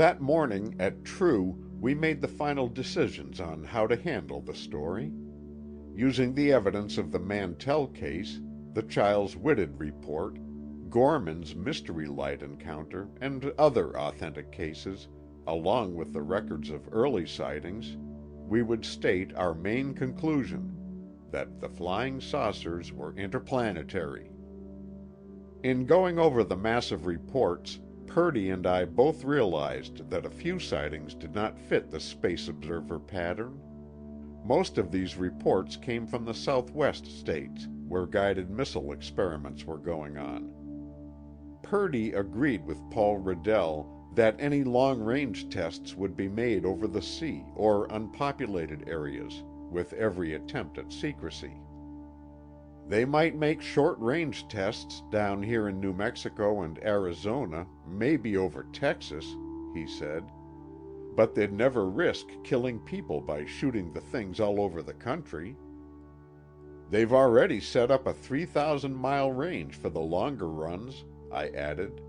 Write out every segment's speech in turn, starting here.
That morning at True, we made the final decisions on how to handle the story. Using the evidence of the Mantell case, the Childs Whitted report, Gorman's mystery light encounter, and other authentic cases, along with the records of early sightings, we would state our main conclusion, that the flying saucers were interplanetary. In going over the massive reports, Purdy and I both realized that a few sightings did not fit the space observer pattern. Most of these reports came from the Southwest states, where guided missile experiments were going on. Purdy agreed with Paul Riddell that any long-range tests would be made over the sea or unpopulated areas, with every attempt at secrecy. They might make short-range tests down here in New Mexico and Arizona, maybe over Texas, he said, but they'd never risk killing people by shooting the things all over the country. They've already set up a 3,000-mile range for the longer runs, I added.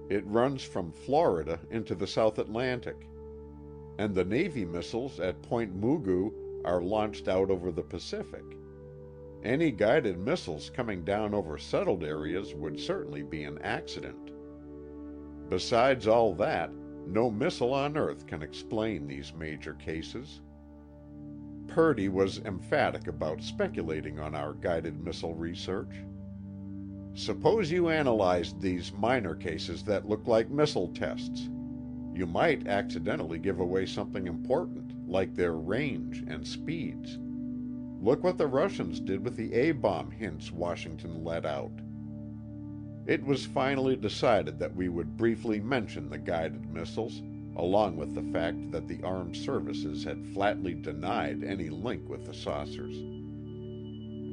It runs from Florida into the South Atlantic. And the Navy missiles at Point Mugu are launched out over the Pacific. Any guided missiles coming down over settled areas would certainly be an accident. Besides all that, no missile on Earth can explain these major cases. Purdy was emphatic about speculating on our guided missile research. Suppose you analyzed these minor cases that look like missile tests. You might accidentally give away something important, like their range and speeds. Look what the Russians did with the A-bomb hints Washington let out. It was finally decided that we would briefly mention the guided missiles, along with the fact that the armed services had flatly denied any link with the saucers.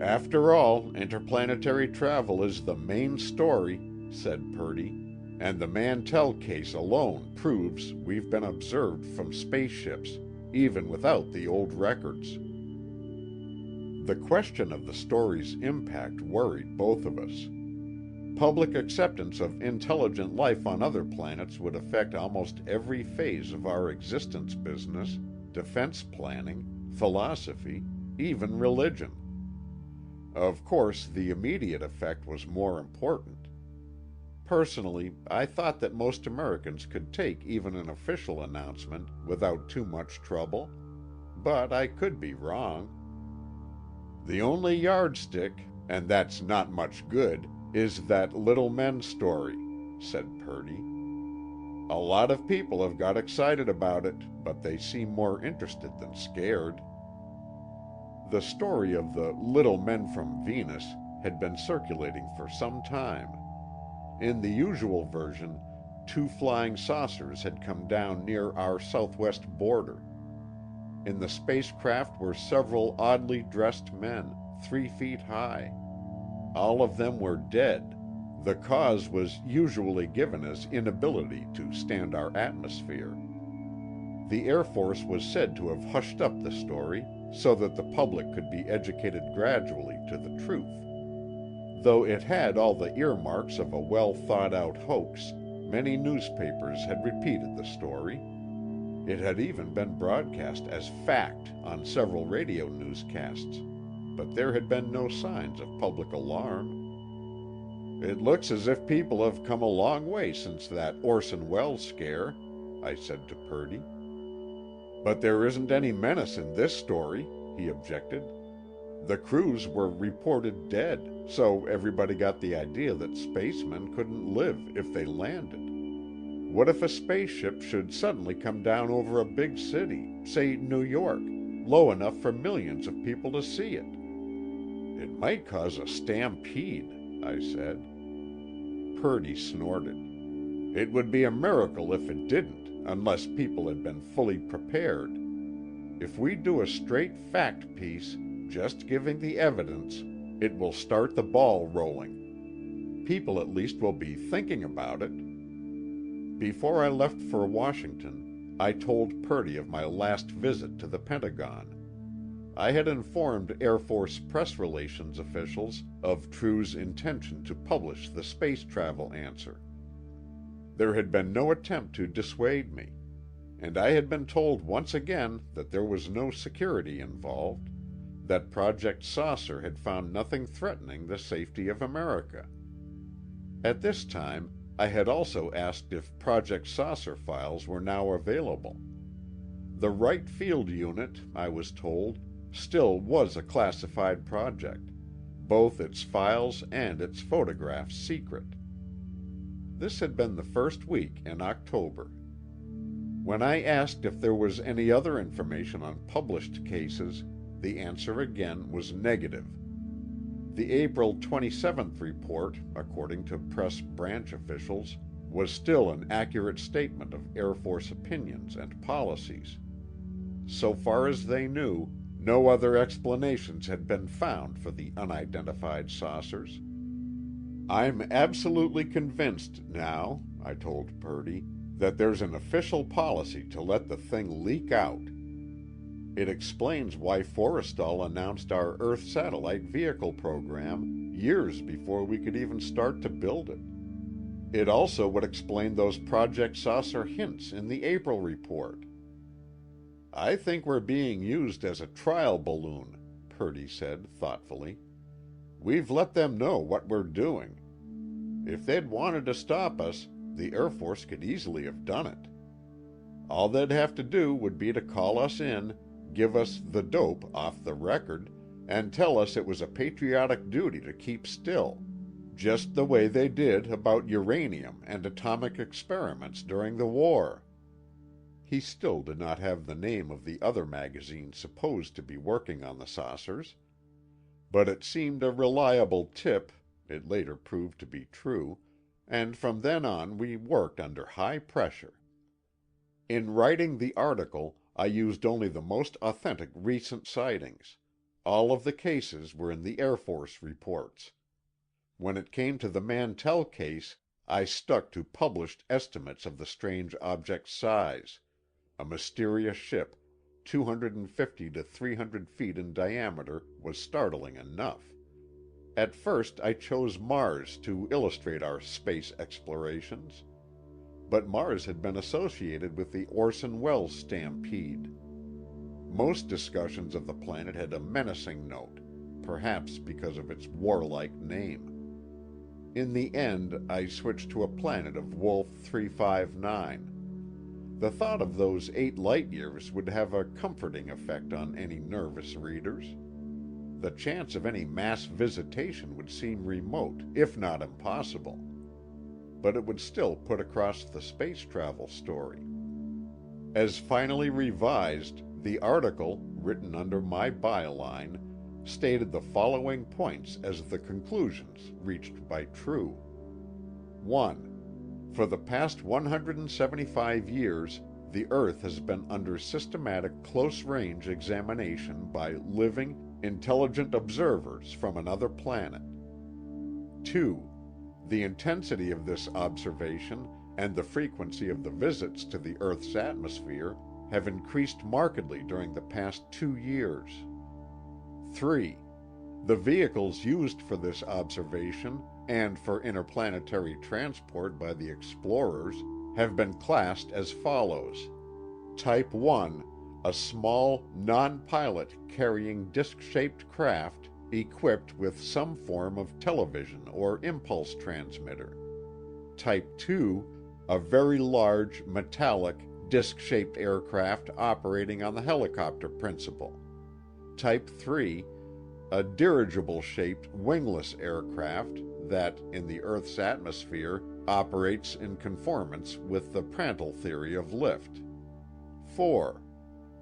After all, interplanetary travel is the main story, said Purdy, and the Mantell case alone proves we've been observed from spaceships, even without the old records. The question of the story's impact worried both of us. Public acceptance of intelligent life on other planets would affect almost every phase of our existence: business, defense planning, philosophy, even religion. Of course, the immediate effect was more important. Personally, I thought that most Americans could take even an official announcement without too much trouble, but I could be wrong. The only yardstick, and that's not much good, is that little men story, said Purdy. A lot of people have got excited about it, but they seem more interested than scared. The story of the little men from Venus had been circulating for some time. In the usual version, 2 flying saucers had come down near our southwest border. In the spacecraft were several oddly dressed men, 3 feet high. All of them were dead. The cause was usually given as inability to stand our atmosphere. The Air Force was said to have hushed up the story so that the public could be educated gradually to the truth. Though it had all the earmarks of a well-thought-out hoax, many newspapers had repeated the story. It had even been broadcast as fact on several radio newscasts, but there had been no signs of public alarm. It looks as if people have come a long way since that Orson Welles scare, I said to Purdy. But there isn't any menace in this story, he objected. The crews were reported dead, so everybody got the idea that spacemen couldn't live if they landed. What if a spaceship should suddenly come down over a big city, say New York, low enough for millions of people to see it? It might cause a stampede, I said. Purdy snorted. It would be a miracle if it didn't, unless people had been fully prepared. If we do a straight fact piece, just giving the evidence, it will start the ball rolling. People at least will be thinking about it. Before I left for Washington, I told Purdy of my last visit to the Pentagon. I had informed Air Force press relations officials of True's intention to publish the space travel answer. There had been no attempt to dissuade me, and I had been told once again that there was no security involved, that Project Saucer had found nothing threatening the safety of America. At this time, I had also asked if Project Saucer files were now available. The Wright Field Unit, I was told, still was a classified project, both its files and its photographs secret. This had been the first week in October. When I asked if there was any other information on published cases, the answer again was negative. The April 27th report, according to press branch officials, was still an accurate statement of Air Force opinions and policies. So far as they knew, no other explanations had been found for the unidentified saucers. "I'm absolutely convinced now," I told Purdy, "that there's an official policy to let the thing leak out. It explains why Forrestal announced our Earth Satellite Vehicle program years before we could even start to build it. It also would explain those Project Saucer hints in the April report." "I think we're being used as a trial balloon," Purdy said thoughtfully. "We've let them know what we're doing. If they'd wanted to stop us, the Air Force could easily have done it. All they'd have to do would be to call us in, give us the dope off the record, and tell us it was a patriotic duty to keep still, just the way they did about uranium and atomic experiments during the war." He still did not have the name of the other magazine supposed to be working on the saucers, but it seemed a reliable tip. It later proved to be true, and from then on we worked under high pressure. In writing the article, I used only the most authentic recent sightings. All of the cases were in the Air Force reports. When it came to the Mantell case, I stuck to published estimates of the strange object's size. A mysterious ship, 250 to 300 feet in diameter, was startling enough. At first I chose Mars to illustrate our space explorations. But Mars had been associated with the Orson Welles stampede. Most discussions of the planet had a menacing note, perhaps because of its warlike name. In the end, I switched to a planet of Wolf 359. The thought of those 8 light-years would have a comforting effect on any nervous readers. The chance of any mass visitation would seem remote, if not impossible. But it would still put across the space travel story. As finally revised, the article, written under my byline, stated the following points as the conclusions reached by True. 1. For the past 175 years, the Earth has been under systematic close-range examination by living, intelligent observers from another planet. 2. The intensity of this observation and the frequency of the visits to the Earth's atmosphere have increased markedly during the past 2 years. 3. The vehicles used for this observation and for interplanetary transport by the explorers have been classed as follows. Type 1, a small, non-pilot carrying disc-shaped craft equipped with some form of television or impulse transmitter. Type 2, a very large, metallic, disc-shaped aircraft operating on the helicopter principle. Type 3, a dirigible-shaped wingless aircraft that, in the Earth's atmosphere, operates in conformance with the Prandtl theory of lift. 4.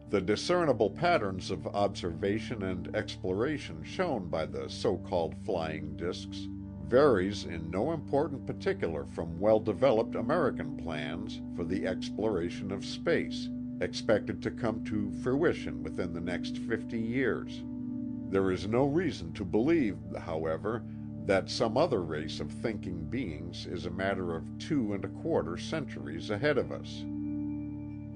The discernible patterns of observation and exploration shown by the so-called flying discs varies in no important particular from well-developed American plans for the exploration of space, expected to come to fruition within the next 50 years. There is no reason to believe, however, that some other race of thinking beings is a matter of 2¼ centuries ahead of us.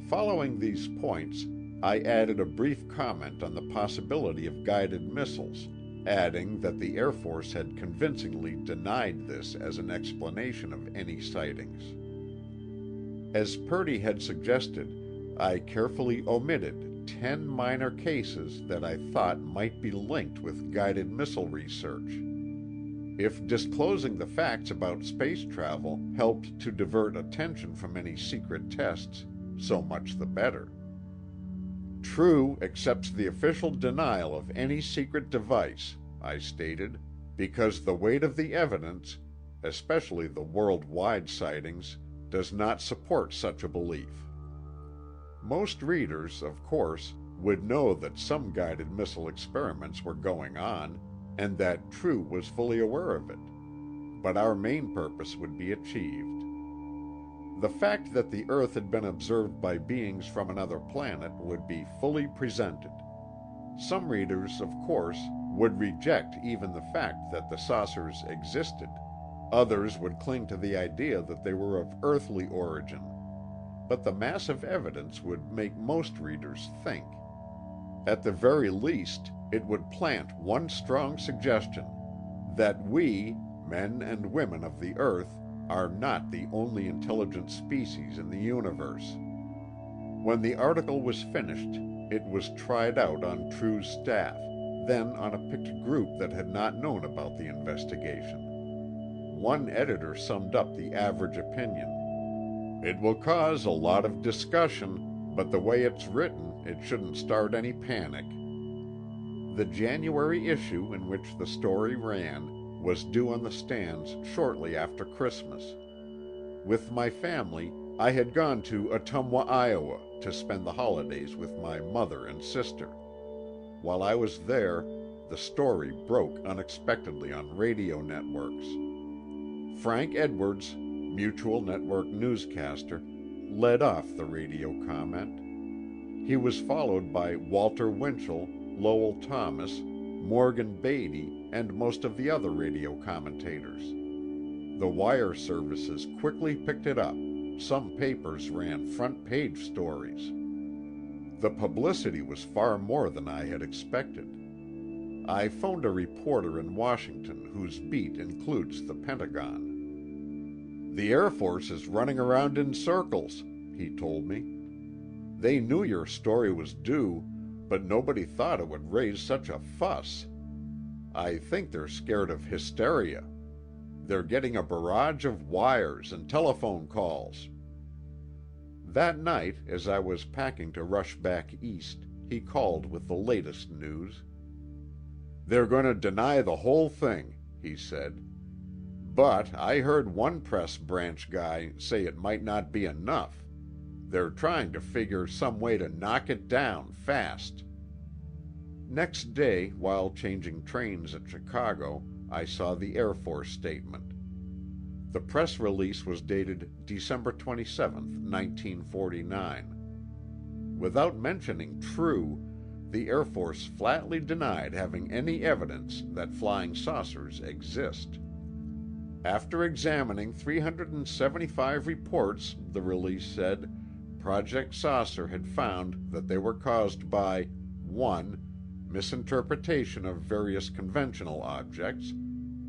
Following these points, I added a brief comment on the possibility of guided missiles, adding that the Air Force had convincingly denied this as an explanation of any sightings. As Purdy had suggested, I carefully omitted 10 minor cases that I thought might be linked with guided missile research. If disclosing the facts about space travel helped to divert attention from any secret tests, so much the better. True accepts the official denial of any secret device, I stated, because the weight of the evidence, especially the worldwide sightings, does not support such a belief. Most readers, of course, would know that some guided missile experiments were going on, and that True was fully aware of it. But our main purpose would be achieved. The fact that the Earth had been observed by beings from another planet would be fully presented. Some readers, of course, would reject even the fact that the saucers existed. Others would cling to the idea that they were of earthly origin. But the massive evidence would make most readers think. At the very least, it would plant one strong suggestion: that we, men and women of the Earth, are not the only intelligent species in the universe. When the article was finished, it was tried out on True's staff, then on a picked group that had not known about the investigation. One editor summed up the average opinion: "It will cause a lot of discussion, but the way it's written, it shouldn't start any panic." The January issue in which the story ran was due on the stands shortly after Christmas. With my family, I had gone to Ottumwa, Iowa, to spend the holidays with my mother and sister. While I was there, the story broke unexpectedly on radio networks. Frank Edwards, Mutual Network newscaster, led off the radio comment. He was followed by Walter Winchell, Lowell Thomas, Morgan Beatty, and most of the other radio commentators. The wire services quickly picked it up. Some papers ran front-page stories. The publicity was far more than I had expected. I phoned a reporter in Washington whose beat includes the Pentagon. "The Air Force is running around in circles," he told me. "They knew your story was due, but nobody thought it would raise such a fuss. I think they're scared of hysteria. They're getting a barrage of wires and telephone calls." That night, as I was packing to rush back east, he called with the latest news. "They're going to deny the whole thing," he said. "But I heard one press branch guy say it might not be enough. They're trying to figure some way to knock it down fast." Next day, while changing trains at Chicago, I saw the Air Force statement. The press release was dated December 27, 1949. Without mentioning True, the Air Force flatly denied having any evidence that flying saucers exist. After examining 375 reports, the release said, Project Saucer had found that they were caused by 1. Misinterpretation of various conventional objects,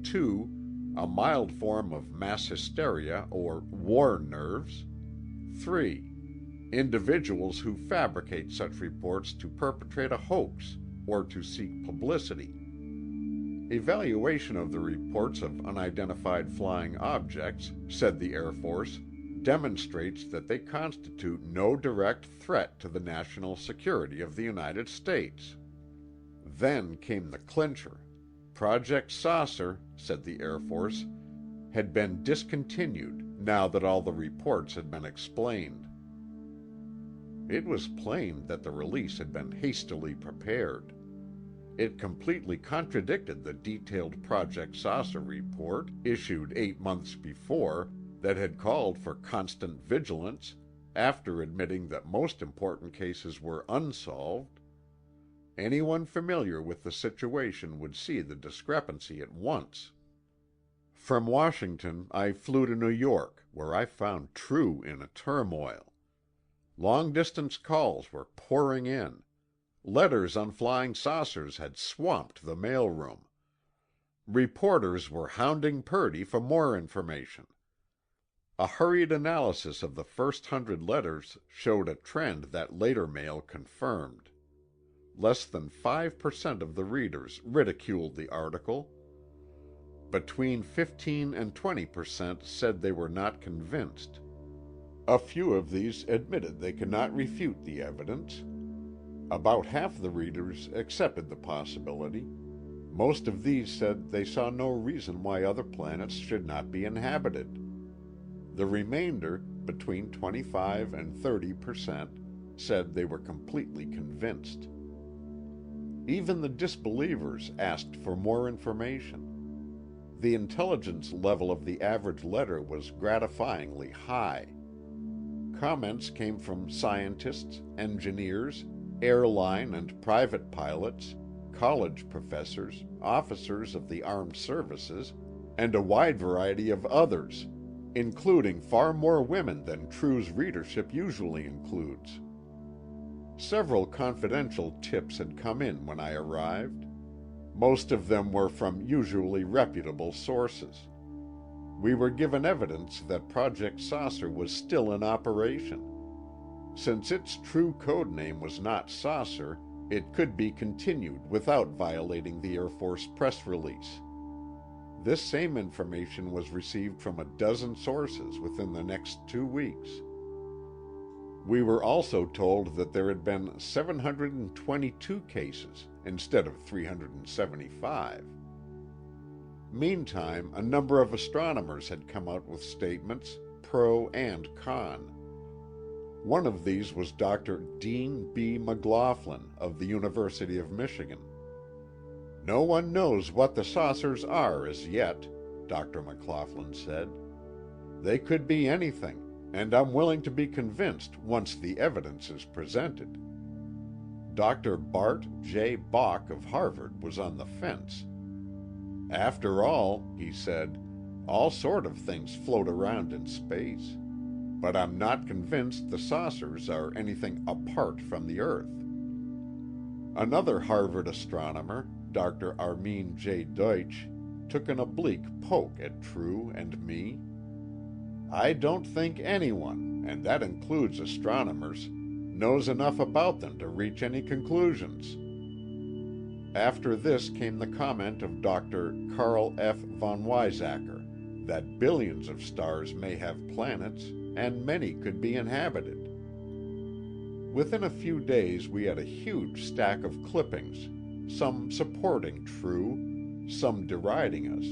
2. A mild form of mass hysteria or war nerves, 3. Individuals who fabricate such reports to perpetrate a hoax or to seek publicity. Evaluation of the reports of unidentified flying objects, said the Air Force, demonstrates that they constitute no direct threat to the national security of the United States. Then came the clincher. Project Saucer, said the Air Force, had been discontinued now that all the reports had been explained. It was plain that the release had been hastily prepared. It completely contradicted the detailed Project Saucer report, issued 8 months before, that had called for constant vigilance, after admitting that most important cases were unsolved. Anyone familiar with the situation would see the discrepancy at once. From Washington, I flew to New York, where I found True in a turmoil. Long-distance calls were pouring in. Letters on flying saucers had swamped the mailroom. Reporters were hounding Purdy for more information. A hurried analysis of the first 100 letters showed a trend that later mail confirmed. Less than 5% of the readers ridiculed the article. Between 15 and 20% said they were not convinced. A few of these admitted they could not refute the evidence. About half the readers accepted the possibility. Most of these said they saw no reason why other planets should not be inhabited. The remainder, between 25 and 30%, said they were completely convinced. Even the disbelievers asked for more information. The intelligence level of the average letter was gratifyingly high. Comments came from scientists, engineers, airline and private pilots, college professors, officers of the armed services, and a wide variety of others, including far more women than True's readership usually includes. Several confidential tips had come in when I arrived. Most of them were from usually reputable sources. We were given evidence that Project Saucer was still in operation. Since its true code name was not Saucer, it could be continued without violating the Air Force press release. This same information was received from a dozen sources within the next 2 weeks. We were also told that there had been 722 cases instead of 375. Meantime, a number of astronomers had come out with statements, pro and con. One of these was Dr. Dean B. McLaughlin of the University of Michigan. "No one knows what the saucers are as yet," Dr. McLaughlin said. "They could be anything, and I'm willing to be convinced once the evidence is presented." Dr. Bart J. Bach of Harvard was on the fence. "After all," he said, "all sort of things float around in space. But I'm not convinced the saucers are anything apart from the Earth." Another Harvard astronomer, Dr. Armin J. Deutsch, took an oblique poke at True and me. "I don't think anyone, and that includes astronomers, knows enough about them to reach any conclusions." After this came the comment of Dr. Carl F. von Weizsäcker that billions of stars may have planets, and many could be inhabited. Within a few days we had a huge stack of clippings, some supporting True, some deriding us.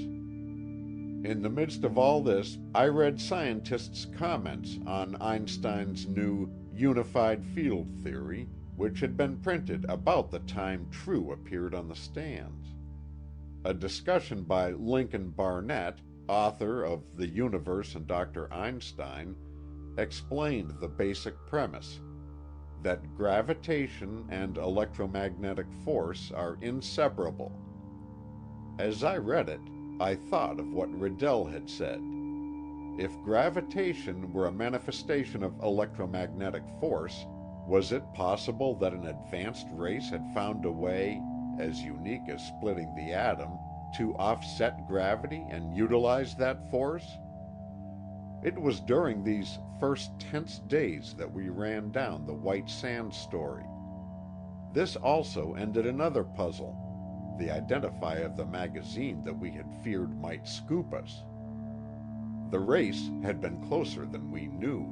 In the midst of all this, I read scientists' comments on Einstein's new unified field theory, which had been printed about the time True appeared on the stands. A discussion by Lincoln Barnett, author of The Universe and Dr. Einstein, explained the basic premise, that gravitation and electromagnetic force are inseparable. As I read it, I thought of what Riddell had said. If gravitation were a manifestation of electromagnetic force, was it possible that an advanced race had found a way, as unique as splitting the atom, to offset gravity and utilize that force? It was during these first tense days that we ran down the White Sands story. This also ended another puzzle, the identifier of the magazine that we had feared might scoop us. The race had been closer than we knew.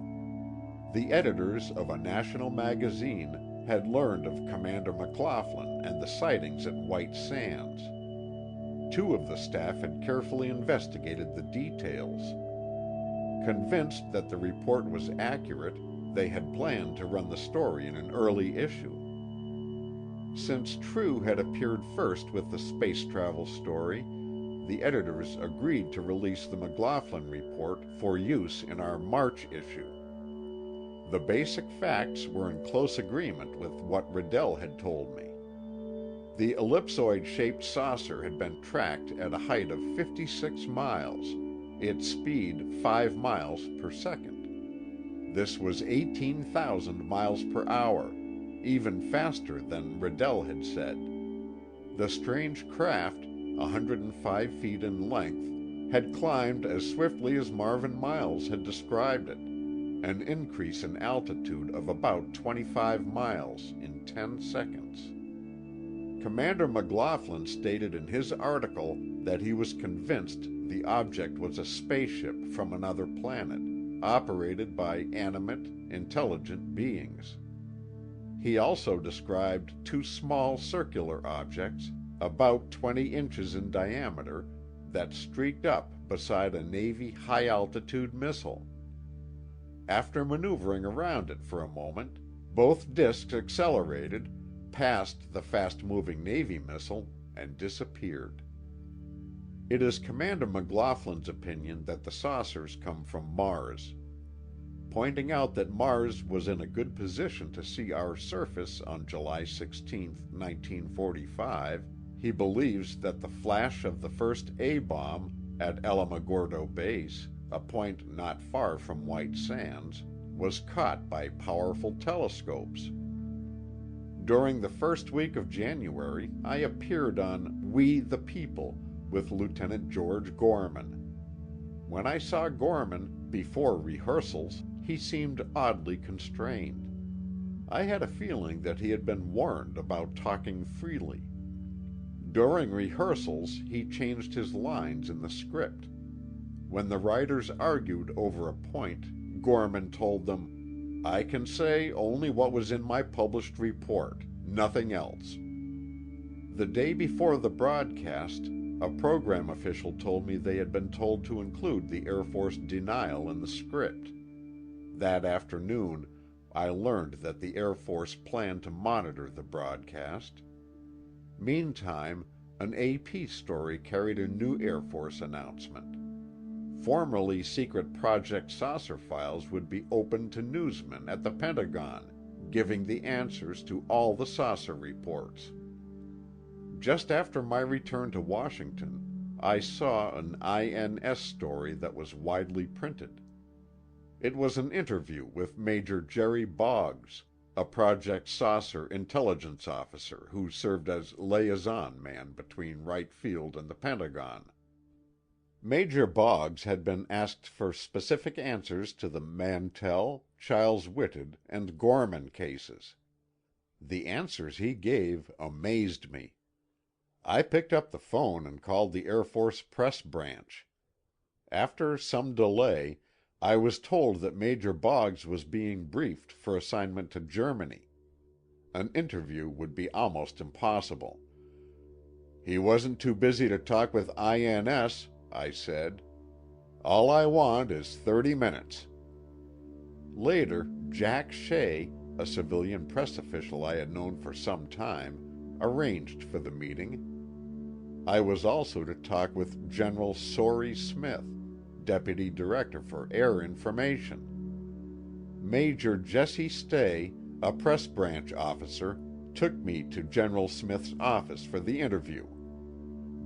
The editors of a national magazine had learned of Commander McLaughlin and the sightings at White Sands. 2 of the staff had carefully investigated the details. Convinced that the report was accurate, they had planned to run the story in an early issue. Since True had appeared first with the space travel story, the editors agreed to release the McLaughlin report for use in our March issue. The basic facts were in close agreement with what Riddell had told me. The ellipsoid-shaped saucer had been tracked at a height of 56 miles, its speed 5 miles per second. This was 18,000 miles per hour, even faster than Riddell had said. The strange craft, 105 feet in length, had climbed as swiftly as Marvin Miles had described it, an increase in altitude of about 25 miles in 10 seconds. Commander McLaughlin stated in his article that he was convinced the object was a spaceship from another planet, operated by animate, intelligent beings. He also described two small circular objects, about 20 inches in diameter, that streaked up beside a Navy high-altitude missile. After maneuvering around it for a moment, both disks accelerated, passed the fast-moving Navy missile, and disappeared. It is Commander McLaughlin's opinion that the saucers come from Mars. Pointing out that Mars was in a good position to see our surface on July 16, 1945, he believes that the flash of the first A-bomb at Alamogordo Base, a point not far from White Sands, was caught by powerful telescopes. During the first week of January, I appeared on We the People with Lieutenant George Gorman. When I saw Gorman before rehearsals, he seemed oddly constrained. I had a feeling that he had been warned about talking freely. During rehearsals, he changed his lines in the script. When the writers argued over a point, Gorman told them, "I can say only what was in my published report, nothing else." The day before the broadcast, a program official told me they had been told to include the Air Force denial in the script. That afternoon, I learned that the Air Force planned to monitor the broadcast. Meantime, an AP story carried a new Air Force announcement. Formerly secret Project Saucer files would be opened to newsmen at the Pentagon, giving the answers to all the saucer reports. Just after my return to Washington, I saw an INS story that was widely printed. It was an interview with Major Jerry Boggs, a Project Saucer intelligence officer who served as liaison man between Wright Field and the Pentagon. Major Boggs had been asked for specific answers to the Mantell, Chiles-Whitted, and Gorman cases. The answers he gave amazed me. I picked up the phone and called the Air Force Press Branch. After some delay, I was told that Major Boggs was being briefed for assignment to Germany. An interview would be almost impossible. "He wasn't too busy to talk with INS," I said. "All I want is 30 minutes." Later, Jack Shea, a civilian press official I had known for some time, arranged for the meeting. I was also to talk with General Sory Smith, Deputy Director for Air Information. Major Jesse Stay, a press branch officer, took me to General Smith's office for the interview.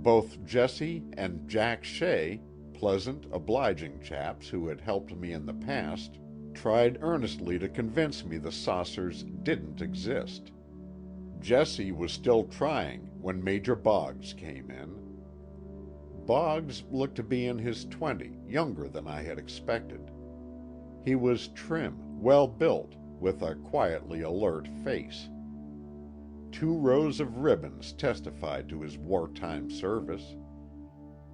Both Jesse and Jack Shea, pleasant, obliging chaps who had helped me in the past, tried earnestly to convince me the saucers didn't exist. Jesse was still trying when Major Boggs came in. Boggs looked to be in his 20s, younger than I had expected. He was trim, well-built, with a quietly alert face. 2 rows of ribbons testified to his wartime service.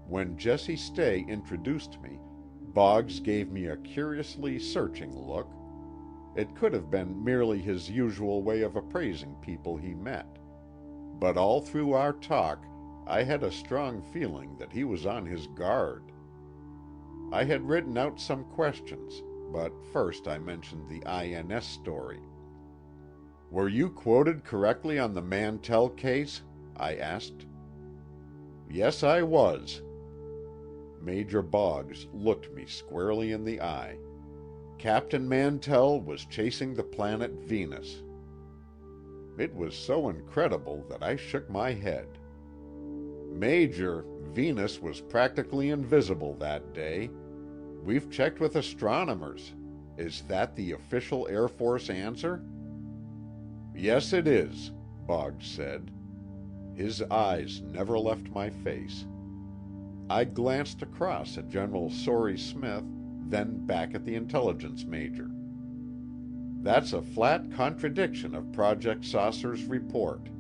When Jesse Stay introduced me, Boggs gave me a curiously searching look. It could have been merely his usual way of appraising people he met. But all through our talk, I had a strong feeling that he was on his guard. I had written out some questions, but first I mentioned the INS story. "Were you quoted correctly on the Mantell case?" I asked. "Yes, I was." Major Boggs looked me squarely in the eye. Captain Mantell was chasing the planet Venus. It was so incredible that I shook my head. "Major, Venus was practically invisible that day. We've checked with astronomers. Is that the official Air Force answer?" "Yes, it is," Boggs said. His eyes never left my face. I glanced across at General Sory Smith, then back at the intelligence major. "That's a flat contradiction of Project Saucer's report.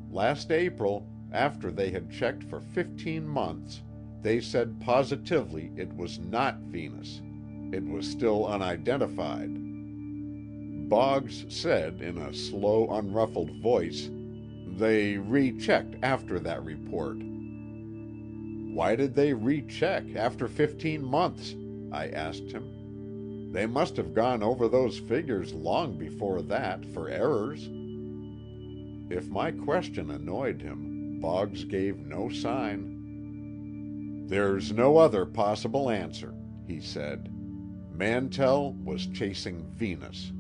Last April, after they had checked for 15 months, they said positively it was not Venus. It was still unidentified." Boggs said in a slow, unruffled voice, "They rechecked after that report." "Why did they recheck after 15 months?" I asked him. "They must have gone over those figures long before that, for errors." If my question annoyed him, Boggs gave no sign. "There's no other possible answer," he said. "Mantell was chasing Venus."